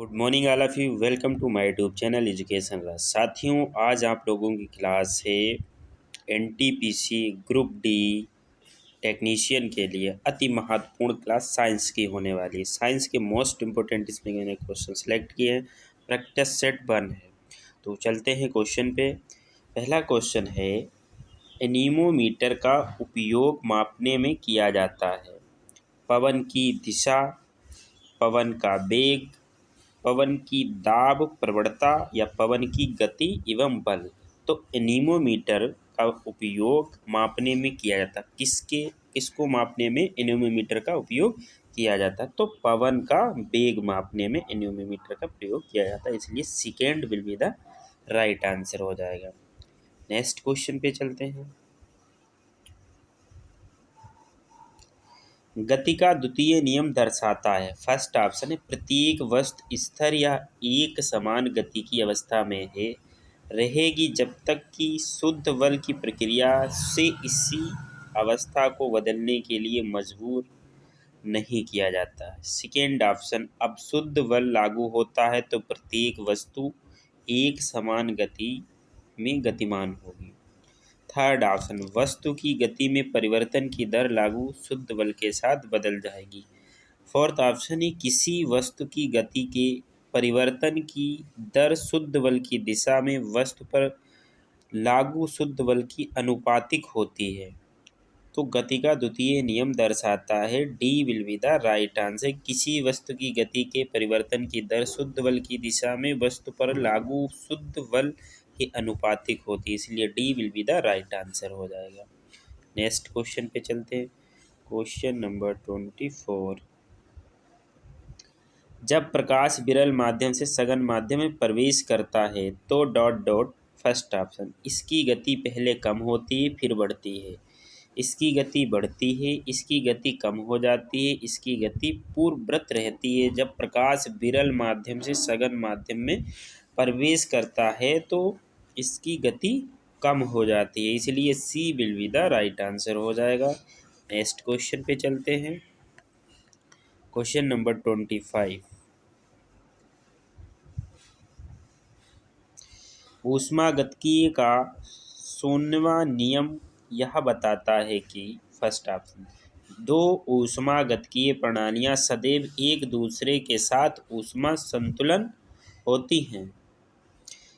Good morning all of you. Welcome to my YouTube channel education Raj. साथियों, आज आप लोगों की क्लास है एनटीपीसी ग्रुप डी टेक्नीशियन के लिए अति महत्वपूर्ण क्लास साइंस की होने वाली है। साइंस के मोस्ट इम्पोर्टेंट इसमें मैंने क्वेश्चन सेलेक्ट किए हैं। प्रैक्टिस सेट 1 है, तो चलते हैं क्वेश्चन पे। पहला क्वेश्चन है, एनीमोमीटर का उपयोग मापने में किया जाता है। पवन की दिशा, पवन का वेग, पवन की दाब प्रवणता या पवन की गति एवं बल। तो एनीमोमीटर का उपयोग मापने में किया जाता है। किसको मापने में एनीमोमीटर का उपयोग किया जाता है? तो पवन का वेग मापने में एनीमोमीटर का प्रयोग किया जाता है, इसलिए second will be the right answer हो जाएगा। नेक्स्ट क्वेश्चन पे चलते हैं। गति का द्वितीय नियम दर्शाता है। फर्स्ट ऑप्शन है, प्रत्येक वस्तु स्थिर या एक समान गति की अवस्था में है रहेगी जब तक कि शुद्ध बल की प्रक्रिया से इसी अवस्था को बदलने के लिए मजबूर नहीं किया जाता है। सेकेंड ऑप्शन, अब शुद्ध बल लागू होता है तो प्रत्येक वस्तु एक समान गति में गतिमान होगी। थर्ड ऑप्शन, वस्तु की गति में परिवर्तन की दर लागू शुद्ध बल के साथ बदल जाएगी। फोर्थ ऑप्शन है, किसी वस्तु की गति के परिवर्तन की दर शुद्ध बल की दिशा में वस्तु पर लागू शुद्ध बल की अनुपातिक होती है। तो गति का द्वितीय नियम दर्शाता है, D will be the right answer. किसी वस्तु की गति के परिवर्तन की दर शुद्ध बल की दिशा में वस्तु पर लागू शुद्ध बल के अनुपातिक होती है, इसलिए D will be the right answer हो जाएगा। नेक्स्ट क्वेश्चन पे चलते हैं। क्वेश्चन नंबर 24, जब प्रकाश विरल माध्यम से सघन माध्यम में प्रवेश करता है तो डॉट डॉट। फर्स्ट ऑप्शन, इसकी गति पहले कम होती है फिर बढ़ती है, इसकी गति बढ़ती है, इसकी गति कम हो जाती है, इसकी गति पूर्ववत रहती है। जब प्रकाश विरल माध्यम से सघन माध्यम में प्रवेश करता है तो इसकी गति कम हो जाती है, इसलिए C will be the right answer हो जाएगा। नेक्स्ट क्वेश्चन पे चलते हैं। क्वेश्चन नंबर 25, ऊष्मागतिकीय का 16वां नियम यह बताता है कि फर्स्ट ऑप्शन, दो ऊष्मागतिकीय प्रणालियाँ सदैव एक दूसरे के साथ ऊष्मा संतुलन होती हैं।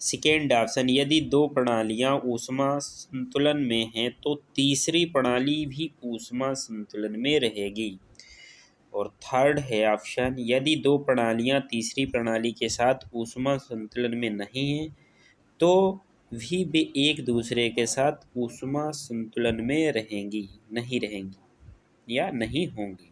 सेकेंड ऑप्शन, यदि दो प्रणालियाँ ऊष्मा संतुलन में हैं तो तीसरी प्रणाली भी ऊष्मा संतुलन में रहेगी। और थर्ड है ऑप्शन, यदि दो प्रणालियाँ तीसरी प्रणाली के साथ ऊष्मा संतुलन में नहीं हैं तो भी वे एक दूसरे के साथ ऊष्मा संतुलन में नहीं रहेंगी या नहीं होंगी।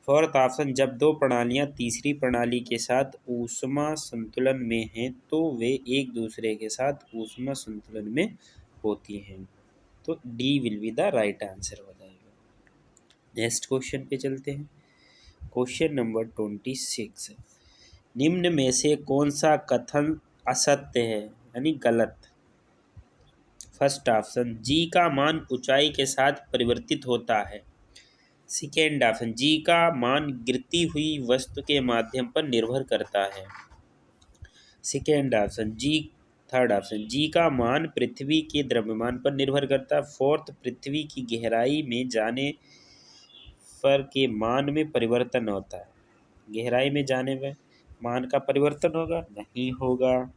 फोर्थ ऑप्शन, जब दो प्रणालियाँ तीसरी प्रणाली के साथ ऊष्मा संतुलन में हैं तो वे एक दूसरे के साथ ऊष्मा संतुलन में होती हैं। तो D will be the right answer हो जाएगा। नेक्स्ट क्वेश्चन पे चलते हैं। क्वेश्चन नंबर 26, निम्न में से कौन सा कथन असत्य है यानी गलत? फर्स्ट ऑप्शन, जी का मान ऊंचाई के साथ परिवर्तित होता है। सेकेंड ऑप्शन, जी का मान गिरती हुई वस्तु के माध्यम पर निर्भर करता है। सेकेंड ऑप्शन थर्ड ऑप्शन, जी का मान पृथ्वी के द्रव्यमान पर निर्भर करता है। फोर्थ, पृथ्वी की गहराई में जाने पर के मान में परिवर्तन होता है। गहराई में जाने में मान का परिवर्तन होगा? नहीं होगा।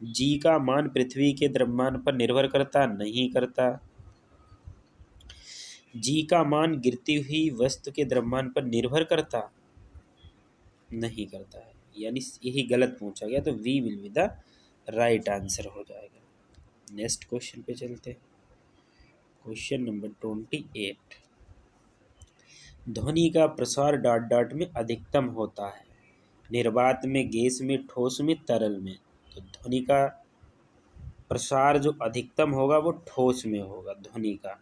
जी का मान पृथ्वी के द्रव्यमान पर निर्भर करता? नहीं करता। जी का मान गिरती हुई वस्तु के द्रव्यमान पर निर्भर करता? नहीं करता है, यानी यही गलत पूछा गया, तो we will be the right answer हो जाएगा। नेक्स्ट क्वेश्चन पे चलते हैं। क्वेश्चन नंबर 28, ध्वनि का प्रसार डॉट डॉट में अधिकतम होता है। निर्वात में, गैस में, ठोस में, तरल में। तो ध्वनि का प्रसार जो अधिकतम होगा वो ठोस में होगा ध्वनि का,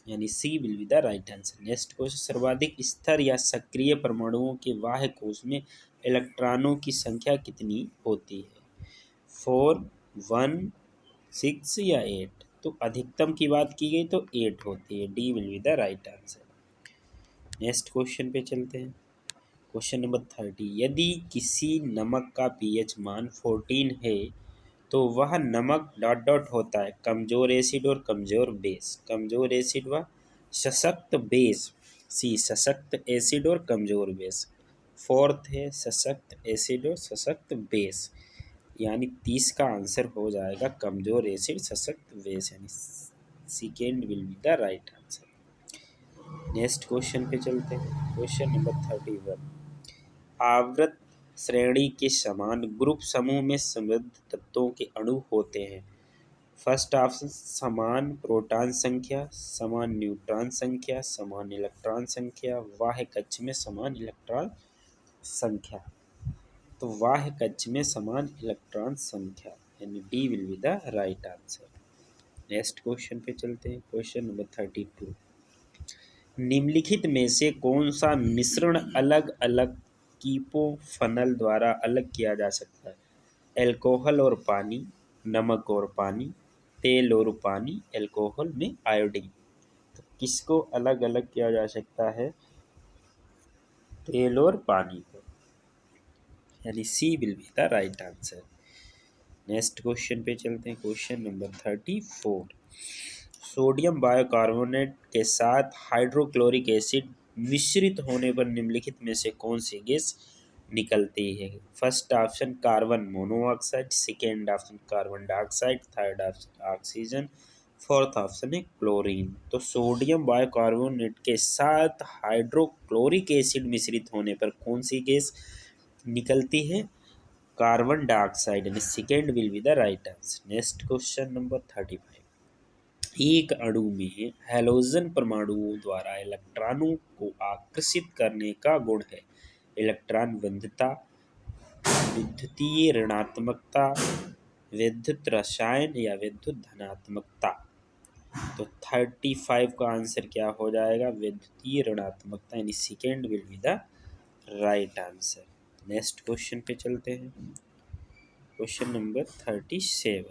यानी C will be the right answer. Next question, सर्वाधिक स्थिर या सक्रिय परमाणुओं के बाह्य कोश में इलेक्ट्रॉनों की संख्या कितनी होती है? 4, 1, 6 या 8? तो अधिकतम की बात की गई तो 8 होती है। D will be the right answer. Next question पे चलते हैं। क्वेश्चन नंबर 30, यदि किसी नमक का pH मान 14 है तो वह नमक डॉट डॉट होता है कमजोर एसिड और कमजोर बेस। कमजोर एसिड व सशक्त बेस, सी सशक्त एसिड और कमजोर बेस। फोर्थ है सशक्त एसिड और सशक्त बेस, यानी 30 का आंसर हो जाएगा कमजोर एसिड सशक्त बेस, यानी second will be the right answer. Next question पे चलते हैं। क्वेश्चन नंबर 31, आवर्त श्रेणी के समान ग्रुप समूह में समृद्ध तत्वों के अणु होते हैं। फर्स्ट ऑप्शन समान प्रोटॉन संख्या, समान न्यूट्रॉन संख्या, समान इलेक्ट्रॉन संख्या, बाह्य कक्ष में समान इलेक्ट्रॉन संख्या। तो बाह्य कक्ष में समान इलेक्ट्रॉन संख्या, यानी D will be the right answer. Next question पे चलते हैं। क्वेश्चन नंबर 32, निम्नलिखित में से कौन सा मिश्रण अलग अलग कीपो फनल द्वारा अलग किया जा सकता है? एल्कोहल और पानी, नमक और पानी, तेल और पानी, एल्कोहल में आयोडीन। तो किसको अलग अलग किया जा सकता है? तेल और पानी को, यानी C will be the right answer. Next question पे चलते हैं। क्वेश्चन नंबर 34, सोडियम बाइकार्बोनेट के साथ हाइड्रोक्लोरिक एसिड मिश्रित होने पर निम्नलिखित में से कौन सी गैस निकलती है? First option carbon monoxide, second option carbon dioxide, third option oxygen, fourth option है क्लोरीन। तो सोडियम बाइकार्बोनेट के साथ हाइड्रोक्लोरिक एसिड मिश्रित होने पर कौन सी गैस निकलती है? कार्बन डाइऑक्साइड, यानी second will be the right answer. Next question number 35, एक अणु में हैलोजन परमाणुओं द्वारा इलेक्ट्रॉनों को आकर्षित करने का गुण है। इलेक्ट्रॉन बंधुता, विद्युतीय ऋणात्मकता, विद्युत रसायन या विद्युत धनात्मकता। तो 35 का आंसर क्या हो जाएगा? विद्युतीय ऋणात्मकता, यानी second will be the right answer. Next question पे चलते हैं। क्वेश्चन नंबर 37,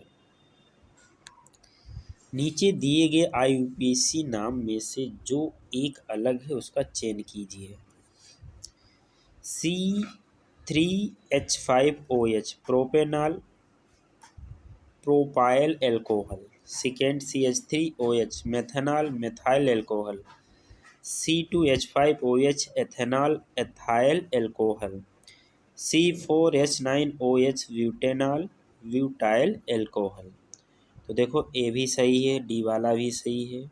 नीचे दिए गए आईयूपीएसी नाम में से जो एक अलग है उसका चयन कीजिए। C3H5OH propanol propyl alcohol, second CH3OH methanol methyl alcohol, C2H5OH ethanol ethyl alcohol, C4H9OH butanol butyl alcohol. तो देखो ए भी सही है, डी वाला भी सही है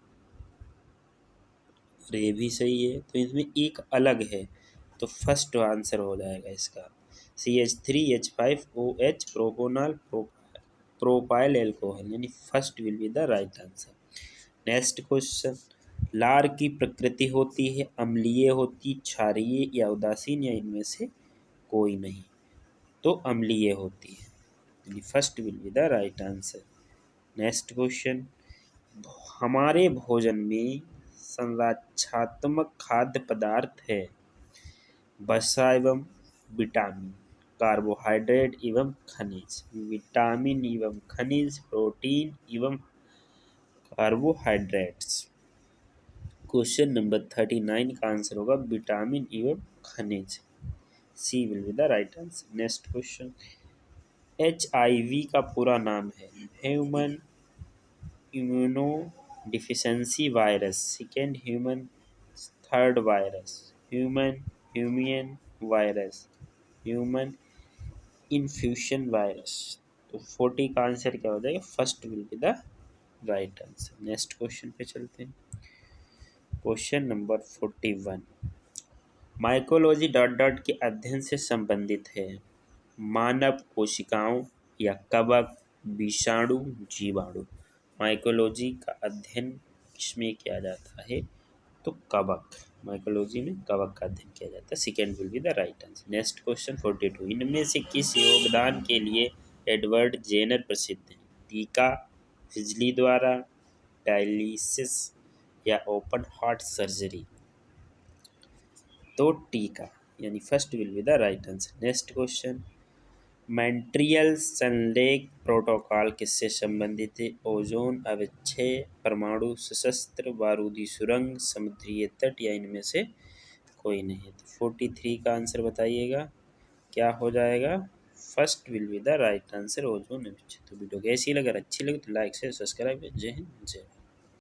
और ए भी सही है, तो इसमें एक अलग है, तो फर्स्ट आंसर हो जाएगा इसका CH3H5OH प्रोपोनॉल प्रोपाइल एल्कोहल, यानी first will be the right answer. Next question, लार की प्रकृति होती है अम्लीय होती, क्षारीय या उदासीन, या इनमें से कोई नहीं? तो अम्लीय होती है, यानी first will be the right answer. Next question, हमारे भोजन में संरक्षात्मक खाद्य पदार्थ है वसा एवं विटामिन, कार्बोहाइड्रेट एवं खनिज, विटामिन एवं खनिज, प्रोटीन एवं कार्बोहाइड्रेट्स। क्वेश्चन नंबर 39 का आंसर होगा विटामिन एवं खनिज, C will be the right answer. Next question, HIV का पूरा नाम है human immunodeficiency virus, second human, third virus, human virus, human infusion virus. तो 40 का आंसर क्या हो जाएगा? First will be the right answer. Next question पे चलते हैं। Question number 41, mycology dot dot के अध्ययन से संबंधित है मानव कोशिकाओं या कवक, विषाणु, जीवाणु। माइकोलॉजी का अध्ययन किसमें किया जाता है? तो कवक, माइकोलॉजी में कवक का अध्ययन किया जाता है, second will be the right answer. Next question 42, इनमें से किस योगदान के लिए एडवर्ड जेनर प्रसिद्ध हैं? टीका, बिजली द्वारा, डायलिसिस या ओपन हार्ट सर्जरी। तो टीका, यानी first will be the right answer. Next question, Montreal सनलेक प्रोटोकॉल किससे संबंधित है? ओजोन अवक्षय, परमाणु सशस्त्र, बारूदी सुरंग, समुद्रीय तट, या इनमें से कोई नहीं है। तो 43 का आंसर बताइएगा क्या हो जाएगा। First will be the right answer, ozone. तो वीडियो कैसी लगे, अगर अच्छी लगे तो लाइक से सब्सक्राइब। जय हिंद जय भारत।